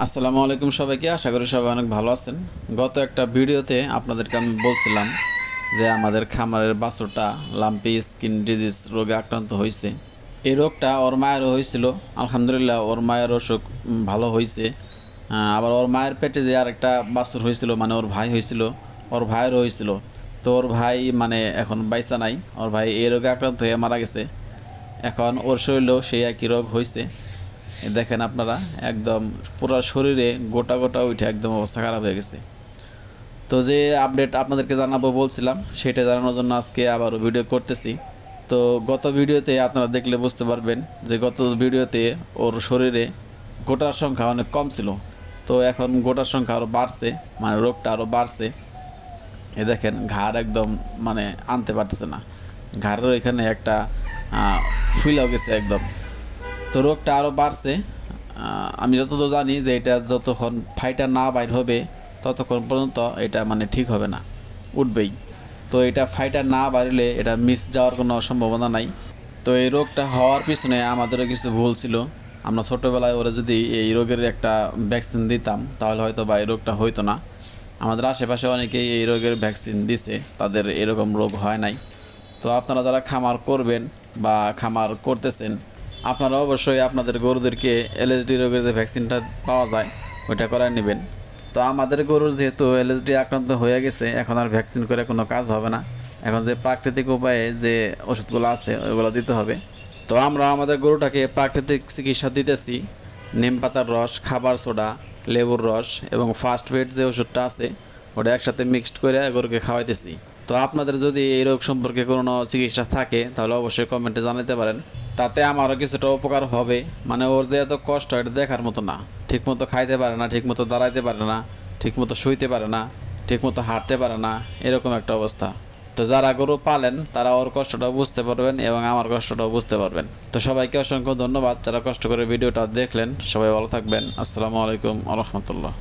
আসসালামু আলাইকুম সবাইকে। আশা করি সবাই অনেক ভালো আছেন। গত একটা ভিডিওতে আপনাদেরকে আমি বলছিলাম যে আমাদের খামারের বাছুরটা লাম্পি স্কিন ডিজিজ রোগে আক্রান্ত হয়েছে। এই রোগটা ওর মায়েরও হয়েছিল। আলহামদুলিল্লাহ ওর মায়ের অসুখ ভালো হয়েছে। আবার ওর মায়ের পেটে যে আরেকটা বাছুর হয়েছিল, মানে ওর ভাই হয়েছিল, ওর ভাইয়েরও হয়েছিল। তো ওর ভাই মানে এখন বাইসা নাই, ওর ভাই এই রোগে আক্রান্ত হয়ে মারা গেছে। এখন ওর শরীরেও সেই একই রোগ হয়েছে। দেখেন আপনারা, একদম পুরো শরীরে গোটা গোটা উঠে একদম অবস্থা খারাপ হয়ে গেছে। তো যে আপডেট আপনাদেরকে জানাবো বলছিলাম, সেটা জানানোর জন্য আজকে আবারও ভিডিও করতেছি। তো গত ভিডিওতে আপনারা দেখলে বুঝতে পারবেন যে গত ভিডিওতে ওর শরীরে গোটার সংখ্যা অনেক কম ছিল। তো এখন গোটার সংখ্যা আরও বাড়ছে, মানে রোগটা আরও বাড়ছে। এ দেখেন ঘাড় একদম মানে আনতে পারতেছে না, ঘাড়ের এখানে একটা ফুলেও গেছে একদম। তো রোগটা আরও বাড়ছে। আমি যতদূর জানি যে এটা যতক্ষণ ফাইটা না বাইর হবে ততক্ষণ পর্যন্ত এটা মানে ঠিক হবে না, উঠবেই। তো এটা ফাইটা না বাড়লে এটা মিস যাওয়ার কোনো সম্ভাবনা নাই। তো এই রোগটা হওয়ার পিছনে আমাদেরও কিছু ভুল ছিল। আমরা ছোটোবেলায় ওরা যদি এই রোগের একটা ভ্যাকসিন দিতাম তাহলে হয়তো বা এই রোগটা হইতো না। আমাদের আশেপাশে অনেকেই এই রোগের ভ্যাকসিন দিছে, তাদের এরকম রোগ হয় নাই। তো আপনারা যারা খামার করবেন বা খামার করতেছেন, আপনারা অবশ্যই আপনাদের গরুদেরকে এলএসডি রোগের যে ভ্যাকসিনটা পাওয়া যায় ওইটা করায় নেবেন। তো আমাদের গরুর যেহেতু এলএসডি আক্রান্ত হয়ে গেছে, এখন আর ভ্যাকসিন করে কোনো কাজ হবে না। এখন যে প্রাকৃতিক উপায়ে যে ওষুধগুলো আছে ওইগুলো দিতে হবে। তো আমরা আমাদের গরুটাকে প্রাকৃতিক চিকিৎসা দিতেছি। নিম পাতার রস, খাবার সোডা, লেবুর রস এবং ফার্স্ট এড যে ওষুধটা আছে ওটা একসাথে মিক্সড করে গরুকে খাওয়াইতেছি। তো আপনাদের যদি এই রোগ সম্পর্কে কোনো চিকিৎসা থাকে তাহলে অবশ্যই কমেন্টে জানাতে পারেন, তাতে আমারও কিছুটা উপকার হবে। মানে ওর যে এত কষ্ট এটা দেখার মতো না। ঠিকমতো খাইতে পারে না, ঠিকমতো দাঁড়াইতে পারে না, ঠিকমতো শুইতে পারে না, ঠিকমতো হাঁটতে পারে না, এরকম একটা অবস্থা। তো যারা গরু পালেন তারা ওর কষ্টটাও বুঝতে পারবেন এবং আমার কষ্টটাও বুঝতে পারবেন। তো সবাইকে অসংখ্য ধন্যবাদ যারা কষ্ট করে ভিডিওটা দেখলেন। সবাই ভালো থাকবেন। আসসালামু আলাইকুম আ রহমতুল্লাহ।